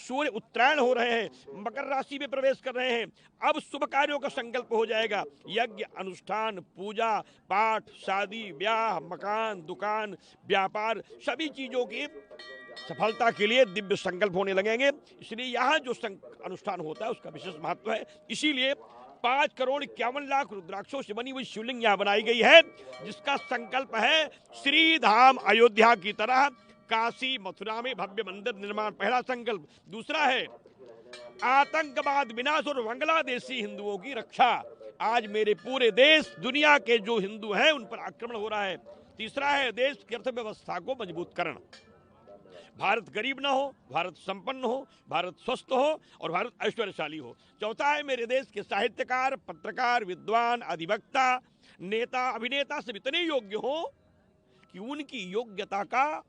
सूर्य उत्तरायण हो रहे हैं, मकर राशि में प्रवेश कर रहे हैं। अब शुभ कार्यों का संकल्प हो जाएगा। यज्ञ, अनुष्ठान, पूजा पाठ, शादी ब्याह, मकान, दुकान, व्यापार, सभी चीजों की सफलता के लिए दिव्य संकल्प होने लगेंगे। इसलिए यहाँ जो अनुष्ठान होता है उसका विशेष महत्व है। इसीलिए 5,51,00,000 रुद्राक्षों से बनी हुई शिवलिंग यहाँ बनाई गई है, जिसका संकल्प है श्री धाम अयोध्या की तरह काशी मथुरा में भव्य मंदिर निर्माण, पहला संकल्प। दूसरा है आतंकवाद विनाश और बांग्लादेशी हिंदुओं की रक्षा। आज मेरे पूरे देश दुनिया के जो हिंदू हैं उन पर आक्रमण हो रहा है। तीसरा है देश की अर्थव्यवस्था को मजबूत करना। भारत गरीब ना हो, भारत संपन्न हो, भारत स्वस्थ हो और भारत ऐश्वर्यशाली हो। चौथा है मेरे देश के साहित्यकार, पत्रकार, विद्वान, अधिवक्ता, नेता, अभिनेता सब इतने योग्य हो कि उनकी योग्यता का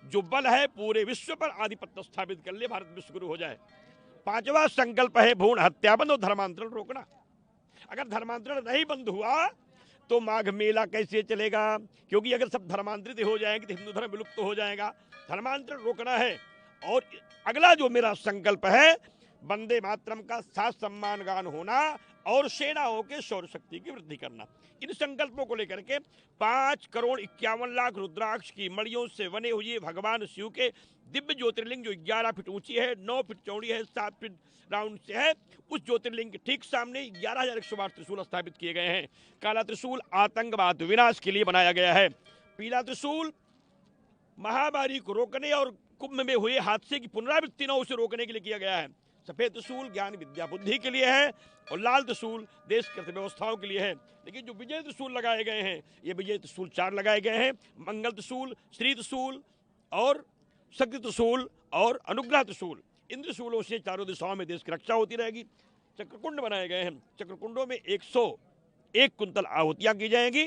जो बल है पूरे विश्व पर आधिपत्य स्थापित कर ले, भारत विश्वगुरु हो जाए। पांचवा संकल्प है भ्रूण हत्या बंद और धर्मांतरण रोकना। अगर धर्मांतरण नहीं बंद हुआ तो माघ मेला कैसे चलेगा? क्योंकि अगर सब धर्मांतरित हो जाएंगे तो हिंदू धर्म विलुप्त हो जाएगा। धर्मांतरण रोकना है। और अगला जो मेरा संकल्प है, वंदे मातरम का साथ सम्मान गान होना और सेनाओं के शौर्य शक्ति की वृद्धि करना। इन संकल्पों को लेकर के 5,51,00,000 रुद्राक्ष की मणियों से बने हुए भगवान शिव के दिव्य ज्योतिर्लिंग जो 11 फीट ऊंची है, 9 फीट चौड़ी है, 7 फीट राउंड से है, उस ज्योतिर्लिंग के ठीक सामने 11,108 त्रिशूल स्थापित किए गए हैं। काला त्रिशूल आतंकवाद विनाश के लिए बनाया गया है। पीला त्रिशूल महामारी को रोकने और कुंभ में हुए हादसे की पुनरावृत्ति न उसे रोकने के लिए किया गया है। सफेद त्रिशूल ज्ञान विद्या बुद्धि के लिए है और लाल त्रिशूल देश की अर्थव्यवस्थाओं के लिए है। लेकिन जो विजय त्रिशूल लगाए गए हैं, ये विजय त्रिशूल 4 लगाए गए हैं, मंगल त्रिशूल, श्री त्रिशूल और शक्ति त्रिशूल और अनुग्रह त्रिशूल। इन त्रिशूलों से चारों दिशाओं में देश की रक्षा होती रहेगी। चक्रकुंड बनाए गए हैं। चक्रकुंडों में 101 कुंतल आहुतियां की जाएंगी।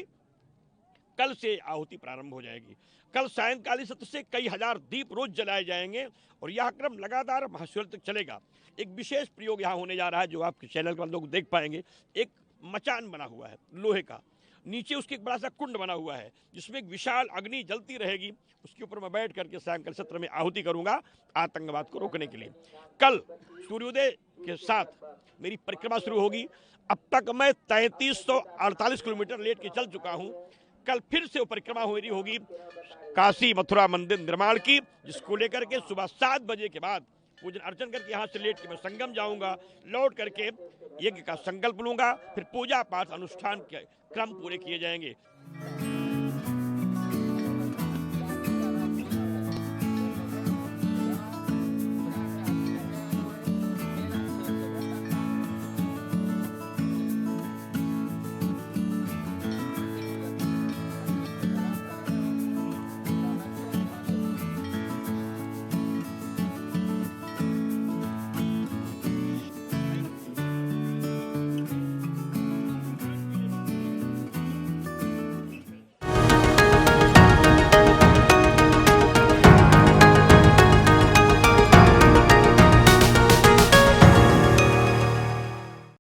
कल से आहुति प्रारंभ हो जाएगी। कल सायंकालीन सत्र से कई हजार दीप रोज जलाए जाएंगे और यह क्रम लगातार महाशिवरात्रि तक चलेगा। एक विशेष प्रयोग यहाँ होने जा रहा है जो आपके चैनल पर लोग देख पाएंगे। एक मचान बना हुआ है लोहे का, नीचे उसके एक बड़ा सा कुंड बना हुआ है जिसमें एक विशाल अग्नि जलती रहेगी। उसके ऊपर मैं बैठ करके सायंकाल सत्र में आहुति करूंगा आतंकवाद को रोकने के लिए। कल सूर्योदय के साथ मेरी परिक्रमा शुरू होगी। अब तक मैं 3348 किलोमीटर लेट के चल चुका हूं। कल फिर से परिक्रमा हो रही होगी काशी मथुरा मंदिर निर्माण की, जिसको लेकर के सुबह 7 बजे के बाद पूजन अर्चन करके यहाँ से लेट के मैं संगम जाऊंगा। लौट करके यज्ञ का संकल्प लूंगा। फिर पूजा पाठ अनुष्ठान के क्रम पूरे किए जाएंगे।